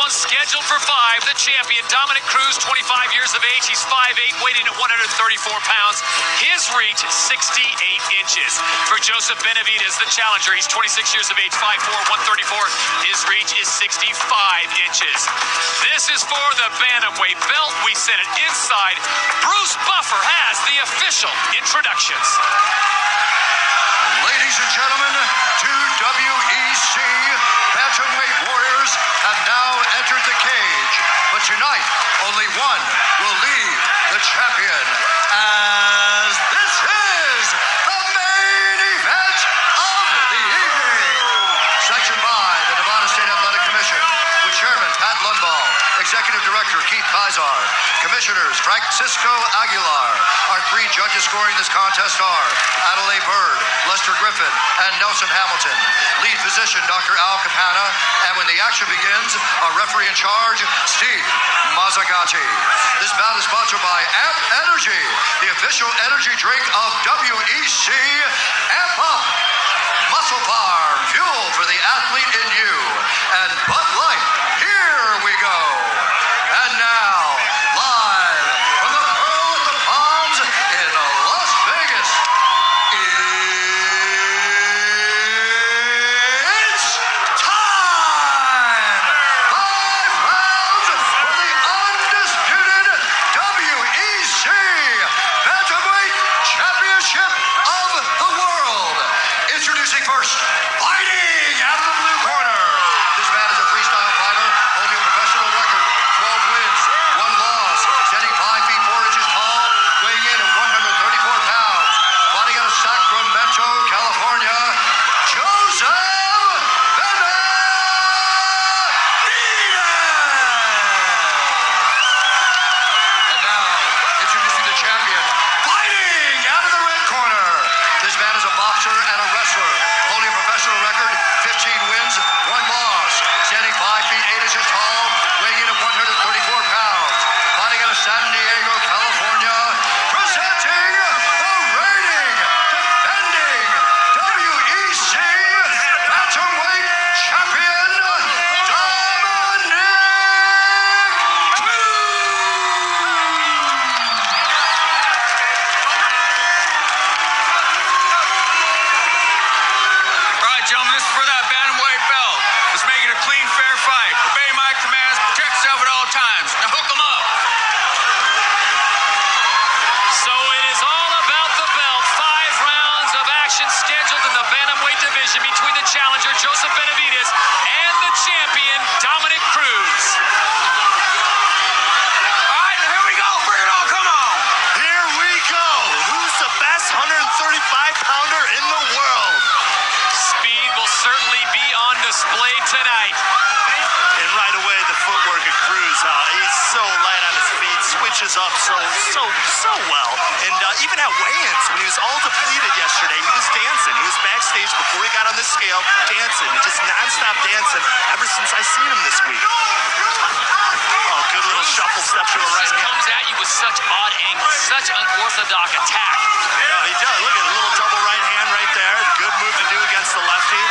rounds scheduled for 5. The champion, Dominick Cruz, 25 years of age. He's 5'8", weighing at 134 pounds. His reach is 68 inches. For Joseph Benavidez, the challenger, he's 26 years of age, 5'4", 134. His reach is 65 inches. This is for the bantamweight belt. We sent it inside. Bruce Buffer has the official introductions. Ladies and gentlemen, two WEC bantamweight warriors have now entered the cage. But tonight, only one will leave the champion, as this is the main event of the evening. Sanctioned by the Nevada State Athletic Commission, with Chairman Pat Lundball, Executive Director Keith Kaiser, Commissioners Francisco Aguilar. Our three judges scoring this contest are Adelaide Bird, Lester Griffin, and Nelson Hamilton. Lead physician Dr. Al Capana, and when the action begins, our referee in charge, Steve Mazzagatti. This bout is sponsored by Amp Energy, the official energy drink of WEC. Amp Up, Muscle Farm, fuel for the athlete in you. And Bud Light, here we go. And now, live from the Pearl at the Palms in Las Vegas, it's time! 5 rounds for the undisputed WEC Bantamweight Championship of the World. Introducing first, fighting out of the blue corner. This man is a freestyle fighter, holding a professional record, 12 wins, 1 loss, standing 5 feet 4 inches tall, weighing in at 134 pounds. Fighting out of Sacramento, California, Joseph Benavidez. And now, introducing the champion, fighting out of the red corner. This man is a boxer and a wrestler, holding a professional record, 15 wins, 1 loss, standing 5 feet 8 inches tall, weighing in at 134 pounds. Fighting out of San Diego, California, presenting the reigning, defending WEC Bantamweight Champion, Dominick Cruz. All right, gentlemen, this is for that bantamweight belt. Let's make it a clean, fair fight. Obey my commands, protect yourself at all times. Now hook them up. So it is all about the belt. 5 rounds of action scheduled in the bantamweight division between the challenger, Joseph Benavidez, and the champion, Dominick Cruz. All right, now here we go. Bring it on. Come on. Here we go. Who's the best 135-pounder in the world? Speed will certainly be on display tonight. And right away, the footwork of Cruz. He's so light on his feet, switches up so well. And even at weigh-ins, when he was all depleted yesterday, he was dancing. He was backstage before he got on the scale, dancing, and just nonstop dancing ever since I seen him this week. Oh, good little shuffle step to a right Just hand. comes at you with such odd angles, such unorthodox attack. Yeah, he does. Look at a little double right hand right there. Good move to do against the lefty.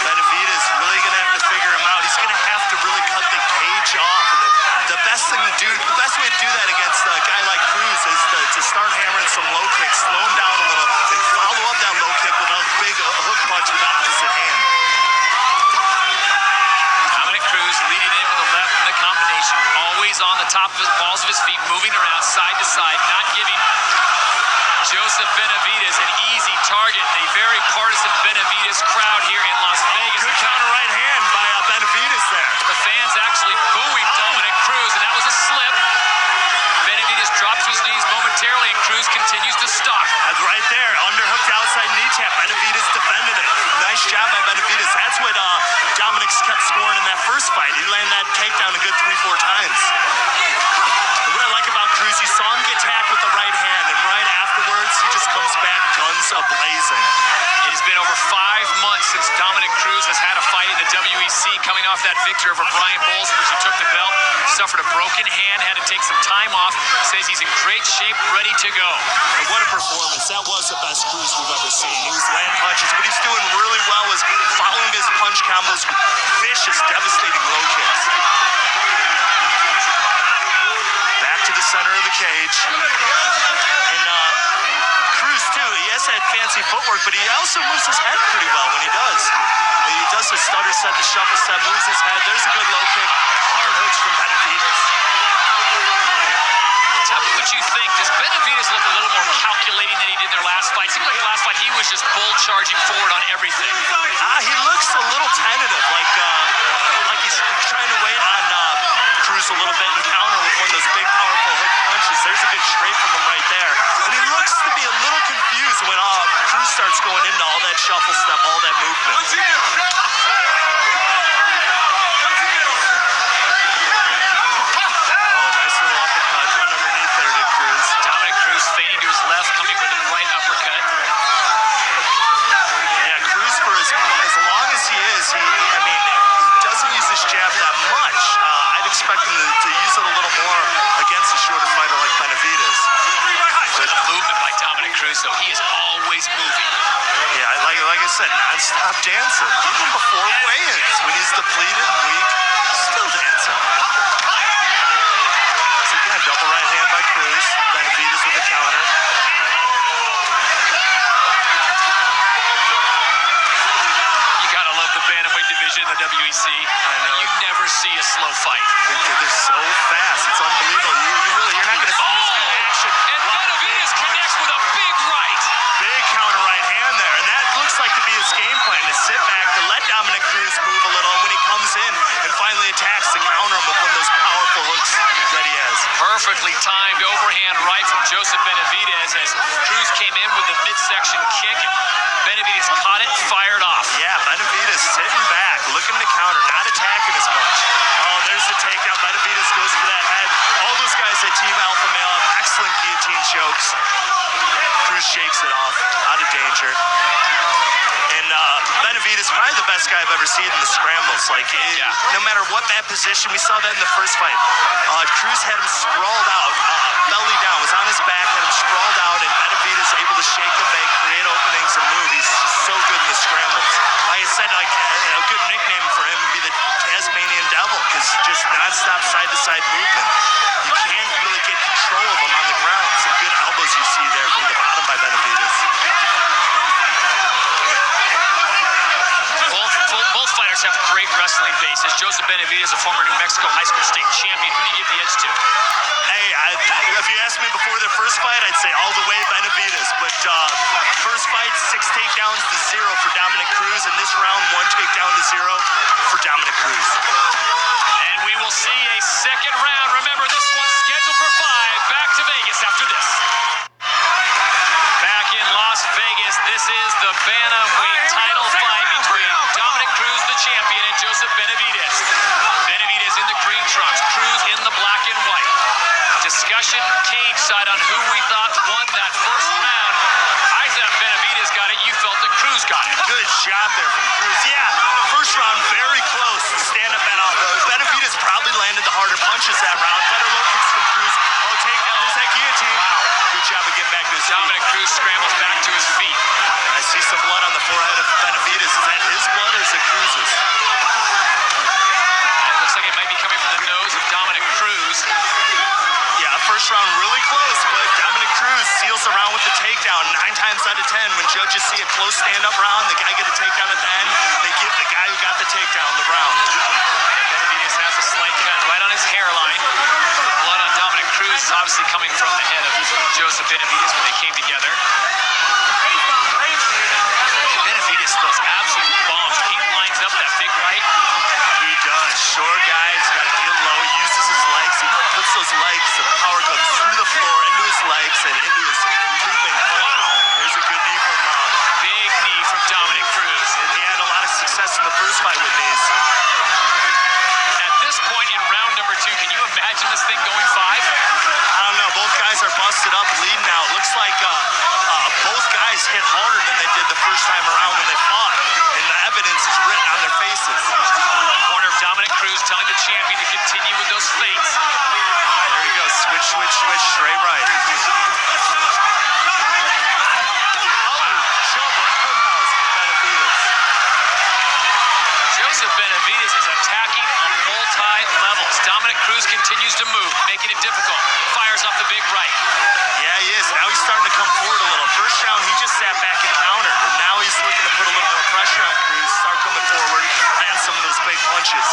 Benavidez really going to have to figure him out. He's going to have to really cut the cage off. And the best thing to do, the best way to do that against a guy like Cruz is to start hammering some low kicks, slow him down a little, and follow up that low kick with a big hook punch with opposite hand. Dominick Cruz leading in with the left in the combination, always on the top of his balls of his feet, moving around side to side, not giving Joseph Benavidez an easy target in a very partisan Benavidez crowd here in Las Vegas. Good counter right hand by Benavidez there. The fans actually booing Dominick Cruz, and that was a slip. Benavidez dropped to his knees momentarily, and Cruz continues to stalk. That's right there, underhooked outside knee tap. Benavidez defended it. Nice job by Benavidez. That's what Dominick's kept scoring in that first fight. He landed that takedown a good 3-4 times. And what I like about Cruz, you saw him get tagged with the right hand, and right afterwards, he just comes back guns a-blazing. It has been over 5 months since Dominick Cruz has had a fight in the WEC, coming off that victory over Brian Bowles, in which he took the belt, suffered a broken hand, had to take some time off, says he's in great shape, ready to go. And what a performance. That was the best Cruz we've ever seen. He was landing punches. What he's doing really well is following his punch count combos with vicious, devastating low kicks. Back to the center of the cage. And Cruz, too, he has that fancy footwork, but he also moves his head pretty well when he does. He does the stutter set, the shuffle set, moves his head. There's a good low kick. Hard hooks from Benavidez. Tell me what you think. Does Benavidez look a little more calculating than he did in their last fight? Seemed like the last fight he was just bull charging forward on everything. He looks a little tentative, like he's trying to wait on Cruz a little bit and counter with one of those big, powerful hook punches. There's a good straight from him right there. And he looks to be a little confused when Cruz starts going into all that shuffle step, all that movement. Feigning to his left, coming with a right uppercut. Yeah, Cruz, for as long as he is, he doesn't use his jab that much. I'd expect him to use it a little more against a shorter fighter like Benavidez. Good movement by Dominick Cruz, though. He is always moving. Yeah, like I said, non-stop dancing. Even before weigh-ins, when he's depleted and weak, still dancing. So again, double right hand by Cruz. Benavidez with the counter. You gotta love the bantamweight division in the WEC. I know. You never see a slow fight. They're so fast. It's unbelievable. You're not going to see this kind of action. And Benavidez connects with a big right. Big counter right hand there. And that looks like to be his game plan, to sit back, to let Dominick Cruz move a little. And when he comes in and finally attacks, to counter him with one of those powerful hooks that he has. Perfectly timed overhand right from Joseph Benavidez as Cruz came in with the midsection kick. And Benavidez caught it, fired off. Yeah, Benavidez sitting back, looking to counter, not attacking as much. Oh, there's the takedown. Benavidez goes for that head. All those guys at Team Alpha Male have excellent guillotine chokes. Cruz shakes it off, out of danger. And Benavidez, probably the best guy I've ever seen in the scrambles. No matter what that position, we saw that in the first fight. Cruz had him sprawled out, belly down, was on his back, had him sprawled out, and Benavidez able to shake him back, create openings, and move. He's so good in the scrambles. Like I said, a good nickname for him would be the Tasmanian Devil, because just nonstop side-to-side movement. You can't really get control of him on the ground. Some good elbows you see there from the bottom by Benavidez. Both fighters have great wrestling bases. Joseph Benavidez, a former New Mexico high school state champion. Who do you give the edge to? Hey, if you asked me before their first fight, I'd say all the way Benavidez. But first fight, 6 takedowns to 0 for Dominick Cruz. And this round, 1 takedown to 0 for Dominick Cruz. And we will see a second round. Remember, this one's scheduled for 5. Back to Vegas after this. Back in Las Vegas, this is the bantamweight title fight between Dominick Cruz, the champion, and Joseph Benavidez. Benavidez in the green trunks, Cruz in the black and white. Discussion cage side on who we thought won that first round. I thought Benavidez got it. You felt that Cruz got it. Good shot there from Cruz. Yeah, first round very close. Stand up and out. Benavidez probably landed the harder punches that round. Better low kicks from Cruz. Oh, takedown. There's that guillotine. Wow. Good job of getting back to his feet. Dominick Cruz scrambles back to his feet. I see some blood on the forehead of Benavidez. Is that his blood or is it Cruz's? It looks like it might be coming from the nose of Dominick Cruz. Yeah, first round really close, but Dominick Cruz seals the round with the takedown. 9 times out of 10, when judges see a close stand-up round, the guy get a takedown at the end, they give the guy who got the takedown the round. Benavidez has a slight cut right on his hairline. The blood on Dominick Cruz is obviously coming from the head of Joseph Benavidez when they came together. Benavidez throws absolute bombs. He lines up that big right. He does. Short guy, he's got to get low. He uses his legs. He puts those legs, the power comes through the floor, into his legs, and into his looping punches. There's a good knee from Big knee from Dominick Cruz. and he had a lot of success in the first fight with knees. At this point in round number 2, can you imagine this thing going 5? I don't know. Both guys are busted up, leading now. It looks like both guys hit harder than they did the first time around when they fought, and the evidence is written on their faces. Corner of Dominick Cruz telling the champion to continue with those feints. There he goes. Switch, switch, switch. Straight right. Oh, jump roundhouse from Benavidez. Joseph Benavidez is attacking on multi-levels. Dominick Cruz continues to move, making it difficult. Fires off the big right. Yeah, he is. Now he's starting to come forward a little. First round, he just sat back and countered. And now he's looking to put a little more pressure on Cruz, start coming forward, land some of those big punches.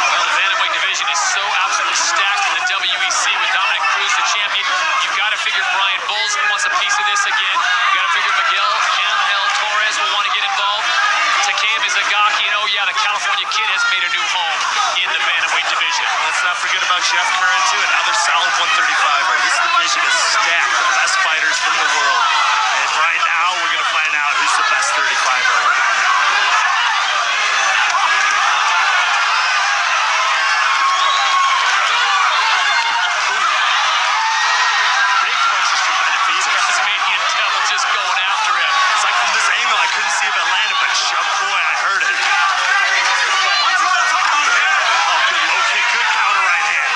Well, the bantamweight division is so absolutely stacked in the WEC with Dominick Cruz, the champion. You've got to figure Brian Bulls wants a piece of this again. You've got to figure Miguel Angel Torres will want to get involved. Takeo Mizugaki, and oh yeah, the California kid has made a new home in the bantamweight division. Let's not forget about Jeff Curran, too. Another solid 135er. This division is stacked. The best fighters in the world. And right now, we're going to find out who's the best 35er around. Big punches from Benavidez. Tasmanian Devil just going after him. It's like from this angle, I couldn't see if it landed, but boy, I heard it. Oh, good low kick, good counter right hand.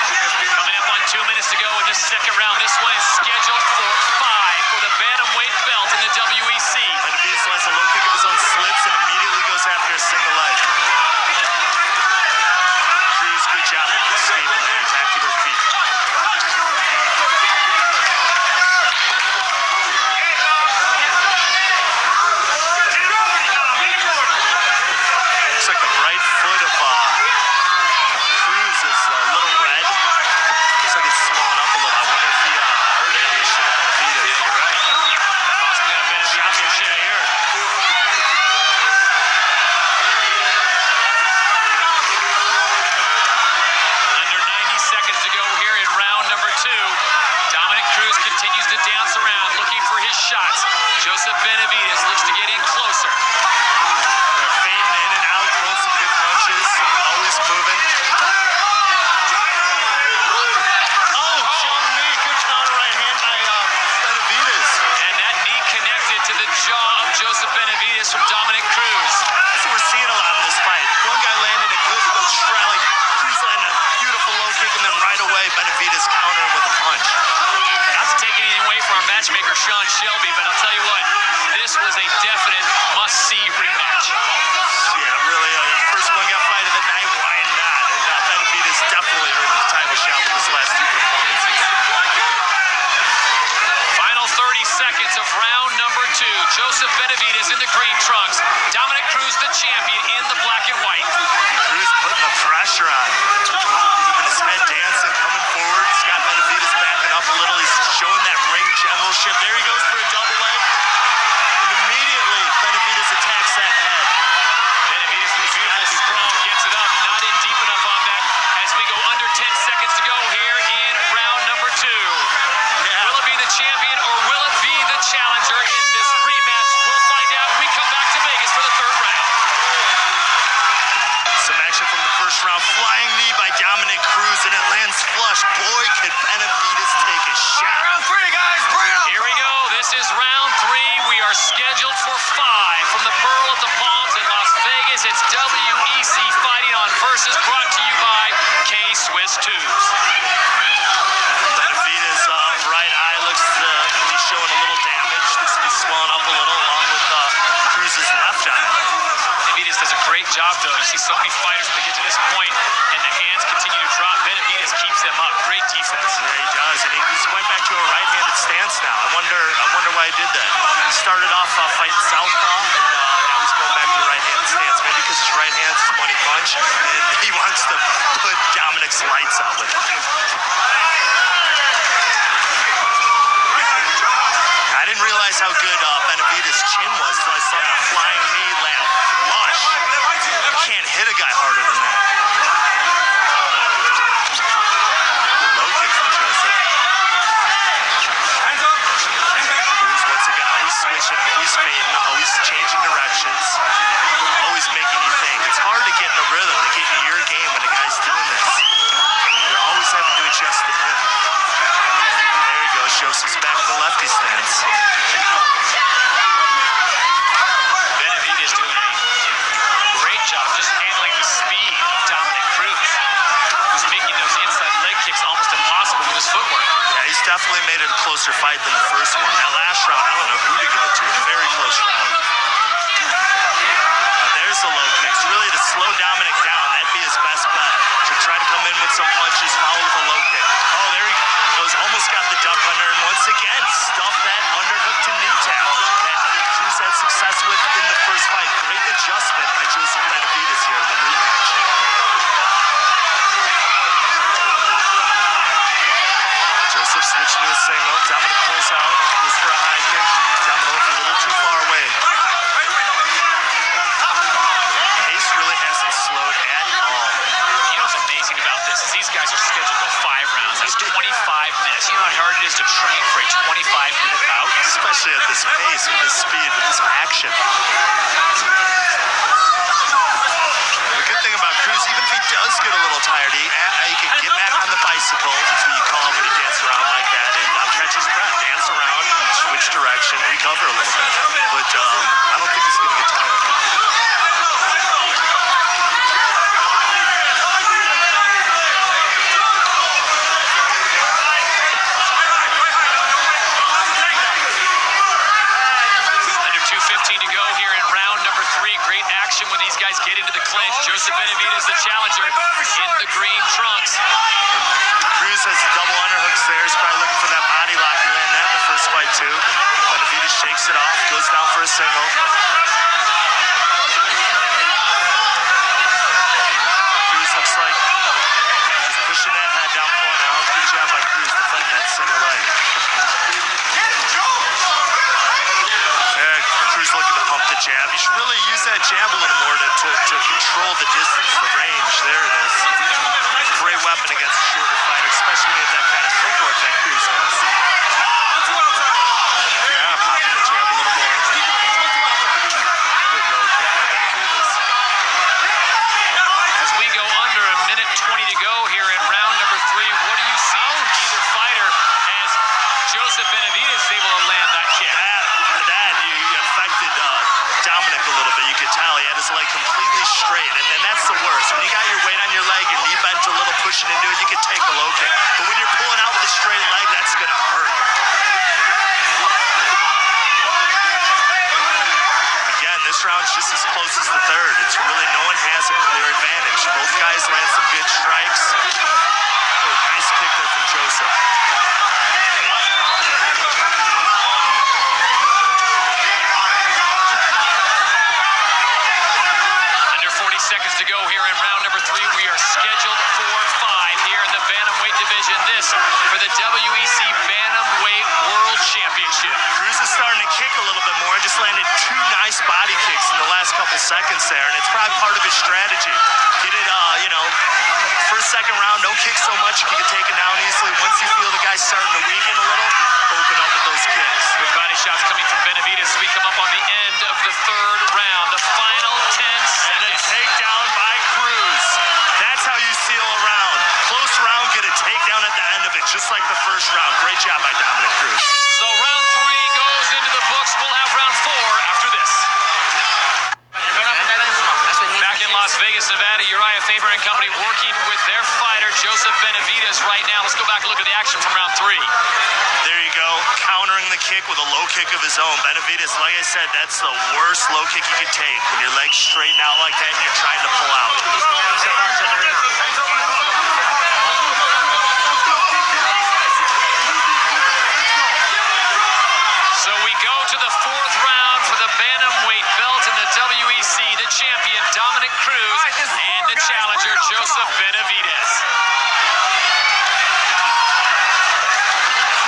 Coming up on 2 minutes to go in this second round. This one is scheduled for 5 for the bantamweight belt in the WEC. Benavidez lands a low kick of his own, slips, and immediately goes after a single leg. Cruz, good job of escaping there, attack to their feet. Looks like the right foot of Cruz is a little red. Looks like it's swollen up a little. I wonder if he hurt it on the shin of Benavidez. Yeah, you're right. Possibly on Benavidez for sure. Here. Under 90 seconds to go here in round number 2. Dominick Cruz continues to dance around, looking for his shots. Joseph Benavidez looks to get in closer. They're fading in and out, throwing some good punches, always moving. Oh, John Lee, good counter right hand by Benavidez. And that knee connected to the jaw of Joseph Benavidez from Dominick Cruz. That's what we're seeing a lot in this fight. One guy landing a good strike, like Cruz landing a beautiful low kick, and then right away Benavidez countering with a punch. Not to take anything away from our matchmaker, Sean Shelby, but I'll tell you what, this was a definite must-see rematch. Yeah, really, first one got fight of the night, why not? And Benavidez definitely earned the title shot with his last 2 performances. Final 30 seconds of round number 2. Joseph Benavidez in the green trunks. Dominick Cruz, the champion, in the black and white. Cruz putting the pressure on. Moving his head dancing, coming forward. Scott Benavidez backing up a little. He's showing that ring generalship. There he goes for a double leg. And immediately, Benavidez attacks that head. Benavidez with a beautiful sprawl gets it up. Not in deep enough on that as we go under 10 seconds to go here in round number 2. Yeah. Will it be the champion or will it be the challenger in this rematch? We'll find out. We come back to Vegas for the 3rd round. Some action from the first round. Flying knee by Dominick Cruz, and it lands flush. Boy, could Benavidez take a shot. Round 3, guys, bring it up. Here we go. This is round 3. We are scheduled for 5 from the Pearl at the Palms in Las Vegas. It's WEC Fighting on Versus, brought to you by K-Swiss Tubes. Benavidez' right eye looks to be showing a little damage. Looks to be swelling up a little, along with Cruz's left eye. Benavidez does a great job, though. You see so many fighters when they get to this point, and the hands continue to drop. Benavidez keeps them up. Great defense. Yeah, he does, and he went back to a right-handed stance now. I wonder why he did that. He started off fighting southpaw, and now he's going back to a right-handed stance. Maybe because his right hand's his money punch, and he wants to put Dominick's lights out with it. I didn't realize how good Benavidez' chin was until I saw that flying knee land flush. You can't hit a guy harder than that. Low kick from Joseph. Cruz once again always switching, always fading, always changing directions, always making you think. It's hard to get in the rhythm, to get into your game when a guy's doing this. You're always having to adjust to him. There he goes, Joseph's back in the lefty stance. Benavidez doing a great job just handling the speed of Dominick Cruz, who's making those inside leg kicks almost impossible with his footwork. Yeah, he's definitely made it a closer fight than the first one. That last round, I don't know who to give it to. Very close round. especially at this pace, with this speed, with this action. The good thing about Cruz, even if he does get a little tired, he can get back on the bicycle. That's what you call him when you dance around like that, and catch his breath, dance around, switch direction, recover a little bit. But I don't think he's going to get tired. Under 2:15 to go here in round number 3. Great action when these guys get into the clinch. Joseph Benavidez, the challenger, in the green trunks. Cruz has double underhooks there. He's probably looking for that body lock. He landed that in the first fight too. Benavidez shakes it off, goes down for a single. Cruz looks like just pushing that head down, pulling out. Good job by Cruz defending that center leg. Cruz looking to pump the jab. You should really use that jab a little more to control the distance, the range. There it is. Great weapon against a shorter fighter, especially when you have that kind of footwork that Cruz has. Yeah, popping the jab a little more. Good low kick by Benavidez. As we go under a minute 20 to go here in round number 3, what do you see from either fighter as Joseph Benavidez is able to land that kick? That you affected Dominick a little bit. You could tell he had his leg completely straight, and then that's the worst. When you got your weight on your leg, your knee bent a little, pushing into it, you could take a low kick. But when you're pulling out with a straight leg, that's going to hurt. Again, this round's just as close as the third. It's really no one has a clear advantage. Both guys land some good strikes. Oh, nice kick there from Joseph. Seconds to go here in round number 3. We are scheduled for 5 here in the bantamweight division. This for the WEC Bantamweight World Championship. Cruz is starting to kick a little bit more. Just landed 2 nice body kicks in the last couple seconds there, and it's probably part of his strategy. Get it, first, second round, don't kick so much. You can take it down easily. Once you feel the guy's starting to weaken a little, open up with those kicks. Good body shots coming from Benavidez as we come up on the end of the 3rd round. The final 10 seconds. And a takedown by Cruz. That's how you seal a round. Close round, get a takedown at the end of it, just like the first round. Great job by Dominick Cruz. So round 3 goes into the books. We'll have round 4 after this. Back in Las Vegas, Nevada, Uriah Faber and company working with their fighter, Joseph Benavidez, right now. Let's go back and look at the action from round 3. There you go, countering the kick with a low kick of his own. Benavidez, like I said, that's the worst low kick you could take. When your legs straighten out like that and you're trying to pull out. So we go to the 4th round for the bantamweight belt in the WEC. The champion, Dominick Cruz, and the challenger, Joseph Benavidez.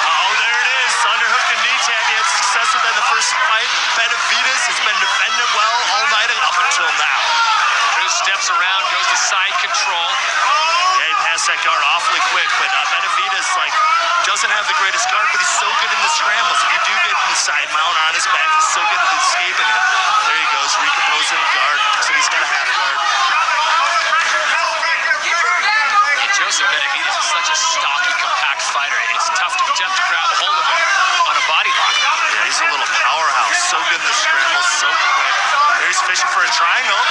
Oh, there it is. Underhook and knee tap. He had success with that in the first fight. Benavidez has been defending well all night up until now. Cruz steps around, goes to side control. Yeah, he passed that guard awfully quick, but Benavidez, doesn't have the greatest guard, but he's so good in the scrambles. If you do get inside mount on his back, he's so good at escaping it. There he goes, recomposing guard. So he's got a half guard. And Joseph Benavidez is such a stocky, compact fighter. It's tough to grab hold of him on a body lock. Yeah, he's a little powerhouse. So good in the scrambles, so quick. There he's fishing for a triangle.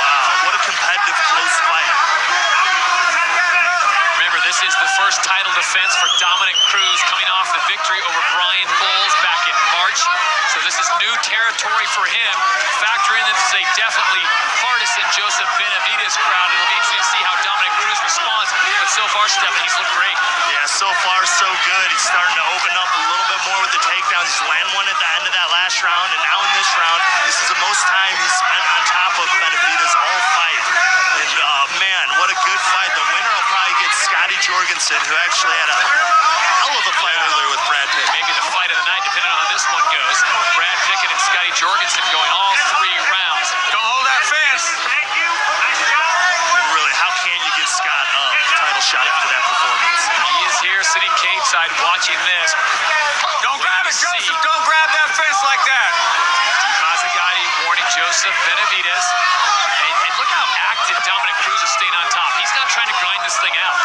Wow, what a competitive, close fight. Remember, this is the first title defense for Dominick Cruz, coming off the victory over Brian Bowles back in March. So this is new territory for him. Factor in that this is a definitely partisan Joseph Benavidez crowd. It'll be interesting to see how Dominick Cruz responds. But so far, Stephen, he's looked great. Yeah, so far so good. He's starting to open up a little bit more with the takedowns. He's landed one at the end of that last round, and now in this round, this is the most time he's spent on top of Benavidez all fight. And man, what a good fight. The winner will probably get Scotty Jorgensen, who actually had a hell of a fight earlier with Brad Pitt. Maybe the fight of the night, depending on how this one goes. Brad Pickett and Scotty Jorgensen going all 3 rounds. Don't hold that fence. And really, how can you give Scott a title shot after that performance? He is here sitting cage side watching this. Don't grab it. Joseph, don't grab that fence like that. Mazzagatti warning Joseph Benavidez. And look how active Dominick Cruz is staying on top. He's not trying to grind this thing out.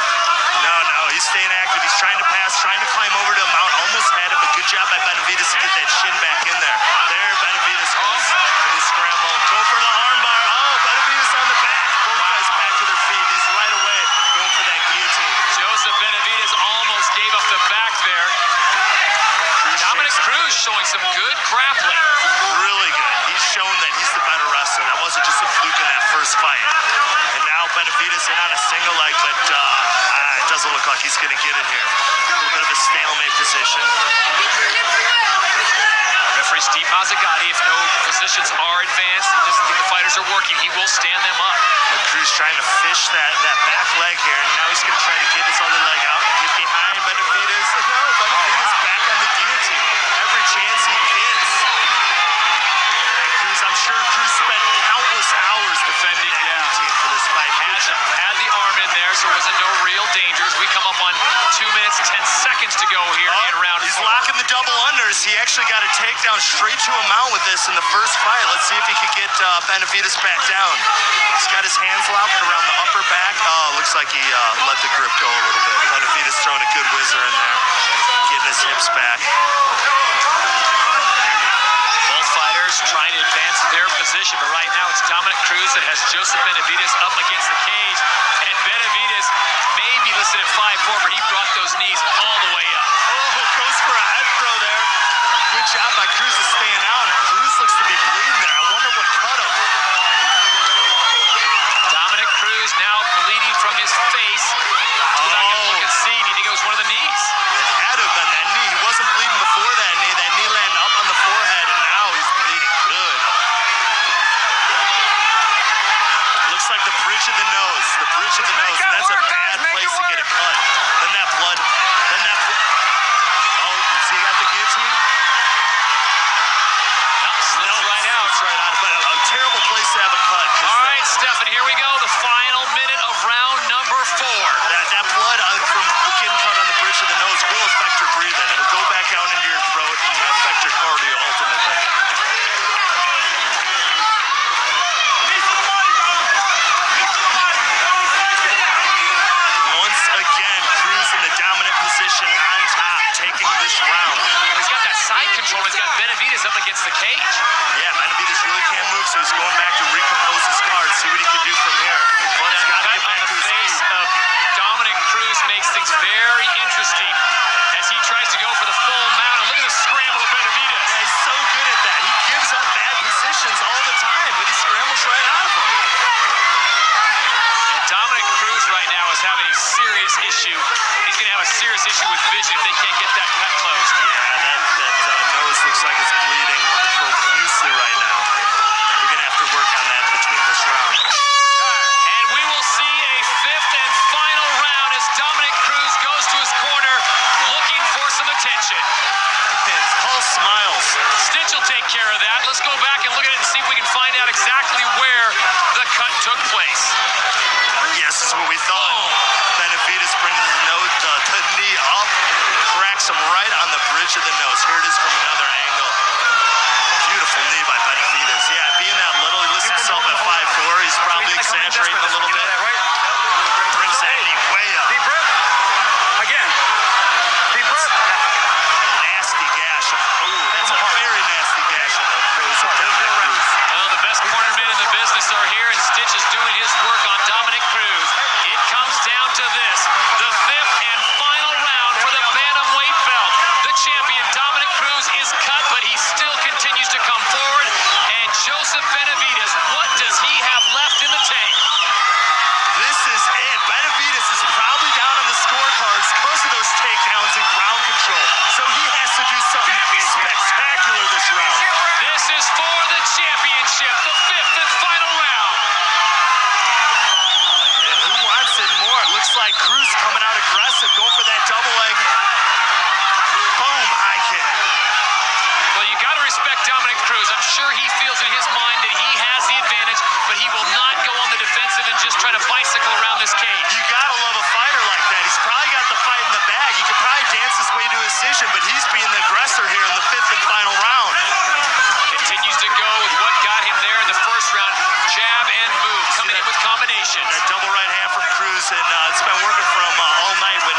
No, he's staying active. He's trying to pass, trying to climb over to a mount. Almost had it, but good job by Benavidez to get that shin back in there. There, Benavidez goes in his scramble. Go for the armbar. Oh, Benavidez on the back. Both guys back to their feet. He's right away going for that guillotine. Joseph Benavidez almost gave up the back there. Dominick Cruz showing some good grappling. Really good. He's shown that he's the better wrestler. That wasn't just a fluke in that first fight. And now Benavidez in on a single leg, but it doesn't look like he's going to get it here. A little bit of a stalemate position. Referee Steve Mazzagatti, if no positions are advanced, he doesn't think the fighters are working, he will stand them up. But Cruz trying to fish that back leg here, and now he's going to try to get his other leg out and get behind Benavidez. No, Benavidez back on the guillotine. Every chance he gets. And Cruz, I'm sure Cruz spent countless hours defending that guillotine for this fight. Had the arm in there, so it wasn't no real dangers. We come up on 2 minutes, 10 seconds to go here in round 4. He's locking the double unders. He actually got a takedown straight to a mount with this in the first fight. Let's see if he could get Benavidez back down. He's got his hands locked around the upper back. Oh, looks like he let the grip go a little bit. Benavidez throwing a good whizzer in there, getting his hips back. Both fighters trying to advance their position, but right now it's Dominick Cruz that has Joseph Benavidez up against the cage, and Benavidez may be listed at 5'4", but he brought those knees all the way up. Oh, goes for a head throw there. Good job by Cruz of staying out. Cruz looks to be bleeding there. I wonder what cut him. Dominick Cruz now bleeding from his face. Go back and look and see. Do you think it was one of the knees? It had to have been that knee. He wasn't bleeding before that knee. That knee landed up on the forehead, and now he's bleeding good. Looks like the bridge of the nose. The bridge of the nose. And that's a bad place to get a cut. Then that blood. Oh, does he got the guillotine? Slips right out. Slips right out. But a terrible place to have a cut. All right, Stephan, here we go. The final minute of round number 4. That blood from getting cut on the bridge of the nose will affect your breathing. It'll go back out into your throat and affect your cardio ultimately. Once again, Cruz in the dominant position on top, taking this round. He's got that side control. He's got Benavidez up against the cage. Yeah, Benavidez really can't move, so he's going back to recompose his guard, see what he can do from here. But he's got to get back to his face feet. of Dominick Cruz makes things very interesting as he tries to go for the full mount. And look at the scramble of Benavidez. Yeah, he's so good at that. He gives up bad positions all the time, but he scrambles right out of them. And Dominick Cruz right now is having a serious issue. He's going to have a serious issue with vision if they can't get that cut closed. Yeah, that nose looks like it's bleeding profusely right now. We're going to have to work on that between this round. And we will see a 5th and final round as Dominick Cruz goes to his corner looking for some attention. All smiles. Stitch will take care of that. Let's go back and look at it and see if we can find out exactly where the cut took place. Yes, is what we thought. Benavidez bringing the knee up, cracks him right on the bridge of the nose. Here it is from another angle. Beautiful knee by Benavidez. Yeah, being that little, he lists himself at 5'4". He's probably exaggerating a little bit. Brings that knee way up. Deep breath. Again. Deep breath. Nasty gash. Oh, that's a very nasty gash on the nose of Dominick Cruz. Well, the best cornermen in the business are here, and Stitch is doing his work on Dominick Cruz. It comes down to this, the 5th and final round for the bantamweight belt. The champion, Dominick Cruz, is cut, but he still continues to come forward. And Joseph Benavidez, what does he have left in the tank? This is it. Benavidez is probably down on the scorecards because of those takedowns and ground control. So he has to do something spectacular this round. This is for the championship, the 5th and final round. And who wants it more? It looks like Cruz coming out aggressive, going for that double leg. Boom, high kick. Well, you got to respect Dominick Cruz. I'm sure he feels in his mind that he has the advantage, but he will not go on the defensive and just try to bicycle around this cage. You gotta love a fighter like that. He's probably got the fight in the bag. He could probably dance his way to a decision, but he's being the aggressor. closer here in the 5th and final round. Continues to go with what got him there in the first round. Jab and move, coming in with combinations. That double right hand from Cruz, and it's been working for him all night when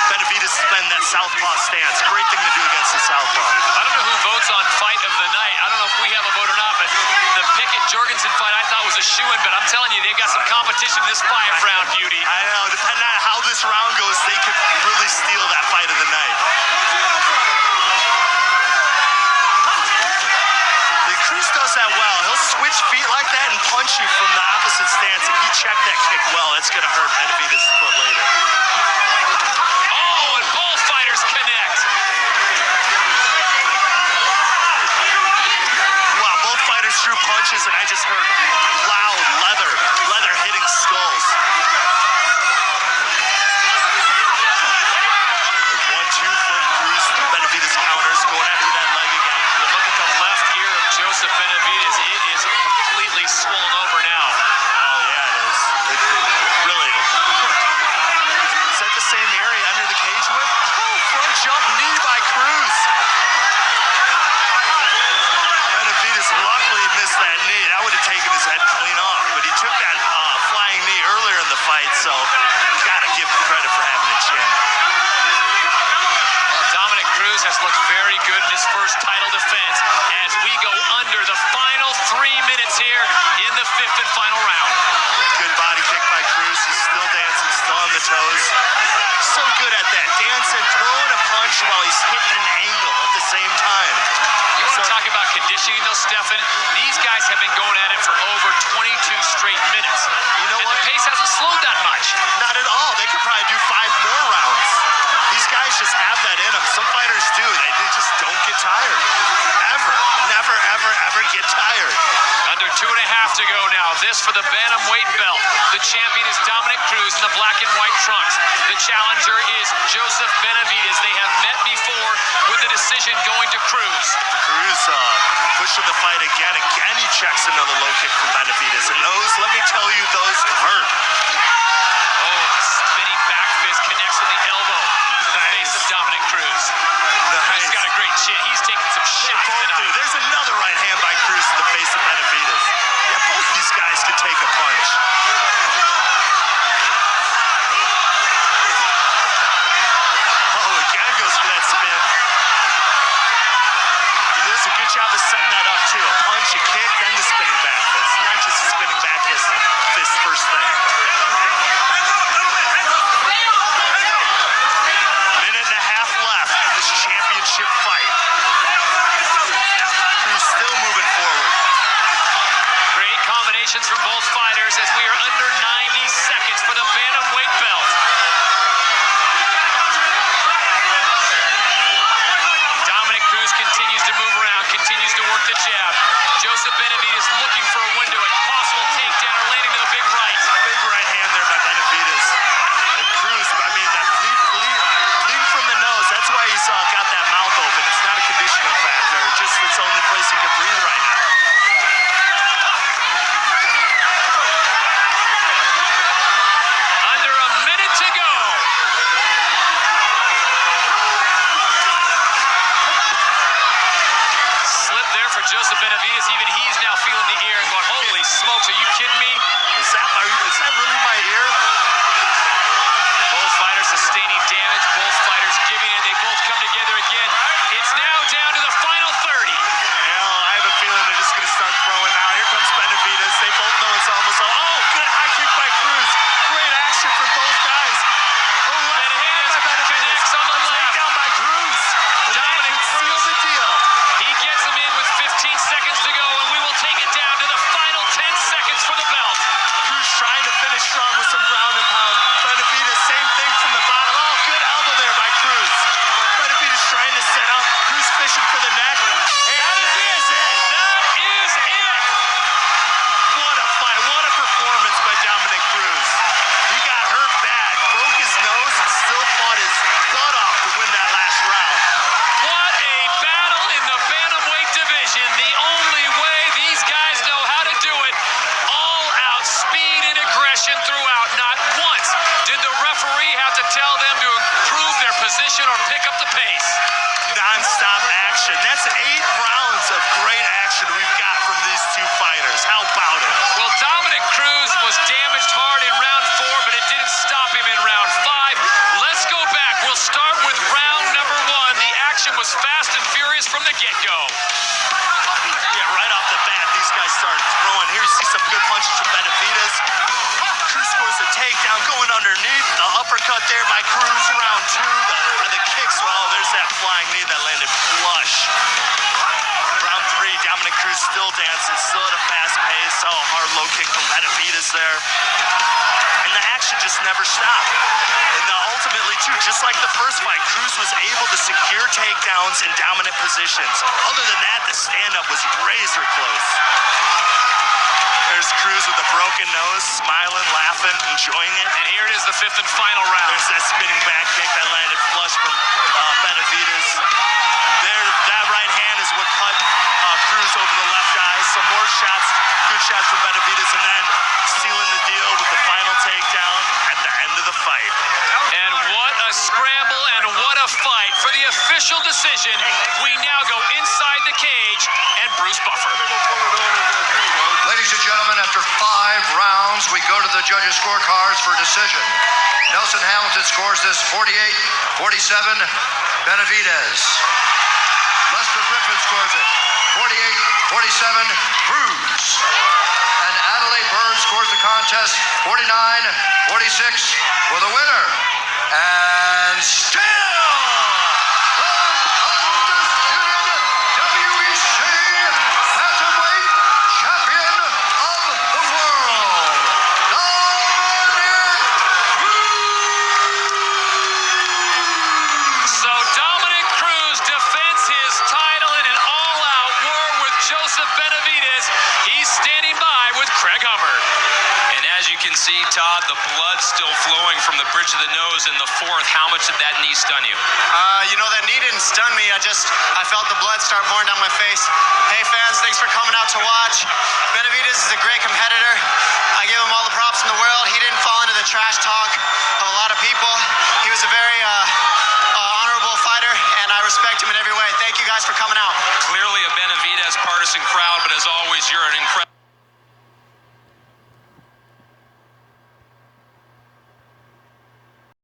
Benavidez has been in that southpaw stance. Great thing to do against the southpaw. I don't know who votes on fight of the night. I don't know if we have a vote or not, but the Pickett-Jorgensen fight I thought was a shoo-in, but I'm telling you, they've got some competition in this 5-round beauty. I know, depending on how this round goes, they could really steal that fight of the night. Cruz does that well. He'll switch feet like that and punch you from the opposite stance. If he checked that kick well, that's going to hurt Benavidez' foot later. Oh, and both fighters connect. Wow, both fighters threw punches, and I just heard loud leather hitting skulls. 1-2 from Cruz. Benavidez counters, going after that leg again. You look at the left ear of Joseph Benavidez. It is completely swollen over now. Oh, yeah, it is. It really. Is that the same area under the cage with? Oh, front jump knee by Cruz. Benavidez luckily missed that knee. That would have taken his head clean off. But he took that flying knee earlier in the fight, so got to give him credit for having a chin. Well, Dominick Cruz has looked very good in his first title defense as we go under the final 3 minutes here in the 5th and final round. Good body kick by Cruz. He's still dancing, still on the toes. So good at that. Dancing, throwing a punch while he's hitting an angle at the same time. You want to talk about conditioning though, Stefan? These guys have been going at it for over 22 straight minutes. You know what? The pace hasn't slowed that much. Not at all. They could probably do 5 more rounds. These guys just have that in them. Some fighters do. They just don't get tired. Ever. Never, ever, ever get tired. Under 2.5 to go now. This for the bantamweight belt. The champion is Dominick Cruz in the black and white trunks. The challenger is Joseph Benavidez. They have met before with the decision going to Cruz. Cruz pushing the fight again. Again, he checks another low kick from Benavidez. And those, let me tell you, those hurt. Oh, the spinning back fist connects with the elbow to the face of Dominick Cruz. He's got a great chin. He's taking some shots tonight. There's another right hand by Cruz to the face of Benavidez. Yeah, both these guys could take a punch. Oh, again goes for that spin. He does a good job of setting that up too. A punch, a kick, then the spinning back fist. Not just a spinning back fist first thing. Minute and a half left in this championship fight. Cruz still moving forward. Great combinations from both fighters as we are under 90 seconds for the bantamweight belt. Dominick Cruz continues to move around, continues to work the jab. Joseph Benavidez looking for a window, a possible takedown or landing to the big right. Big right hand there by Benavidez. And Cruz, I mean, that bleed from the nose. That's why he's got that mouth open. It's not a conditioning factor. Just it's the only place he can breathe right now. Under a minute to go. Slip there for Joseph Benavidez. Even he's now feeling the ear and going, holy smokes, are you kidding me? Is that really my ear? Both fighters sustaining damage, both fighters giving it. They both come together again. It's now down to the final 30. I have a feeling they're just going to start throwing now. Here comes Benavidez. They both know it's almost all. Oh, good high kick by Cruz. Great action from both guys. Oh, left hand by Benavidez. Connects on the left. Takedown by Cruz. Dominick Cruz seals the deal. He gets him in with 15 seconds to go, and we will take it down to the final 10 seconds for the belt. Cruz trying to finish strong with some ground and pound. Benavidez, same thing from the bottom. Oh, good elbow there by Cruz. Benavidez trying to set up. Cruz fishing for the neck. And that is it. That is it. What a fight. What a performance by Dominick Cruz. He got hurt bad, broke his nose, and still fought his butt off to win that last round. What a battle in the bantamweight division. The only way these guys know how to do it. All out speed and aggression throughout. Not once did the referee have to tell them to improve their position or pick up the pace. Non action we've got from these two fighters. How about it? Well, Dominick Cruz was damaged hard in round 4, but it didn't stop him in round 5. Let's go back. We'll start with round number 1. The action was fast and furious from the get-go. Yeah, right off the bat, these guys started throwing. Here you see some good punches from Benavidez. Cruz scores a takedown going underneath. The uppercut there by Cruz, round 2. The kicks, well, there's that flying knee that landed flush. Round 3, Dominick Cruz still dancing, still at a fast pace. Oh, a hard low kick from Benavidez there. And the action just never stopped. And ultimately, too, just like the first fight, Cruz was able to secure takedowns in dominant positions. Other than that, the stand-up was razor close. There's Cruz with a broken nose, smiling, laughing, enjoying it. And here it is, the 5th and final round. There's that spinning back kick that landed flush from Benavidez. There, that right hand is what cut Cruz over the left eye. Some more shots, good shots from Benavidez, and then sealing the deal with the final takedown at the end of the fight. And what a scramble and what a fight. For the official decision, we now go inside the cage and Bruce Buffer. Ladies and gentlemen, after 5 rounds, we go to the judges' scorecards for decision. Nelson Hamilton scores this 48-47, Benavidez. Lester Griffin scores it 48-47, Cruz. And Adelaide Burns scores the contest 49-46 for the winner. And still, the undisputed WEC Bantamweight Champion of the world, Dominick Cruz. So Dominick Cruz defends his title in an all-out war with Joseph Benavidez. He's standing by with Craig Hummer. And as you can see, Todd, the blood's still flowing from the bridge of the nose in the 4th. How much did that knee stun you? You know, that knee didn't stun me. I felt the blood start pouring down my face. Hey, fans, thanks for coming out to watch. Benavidez is a great competitor. I give him all the props in the world. He didn't fall into the trash talk of a lot of people. He was a very honorable fighter, and I respect him in every way. Thank you guys for coming out. Clearly a Benavidez partisan crowd, but as always, you're an incredible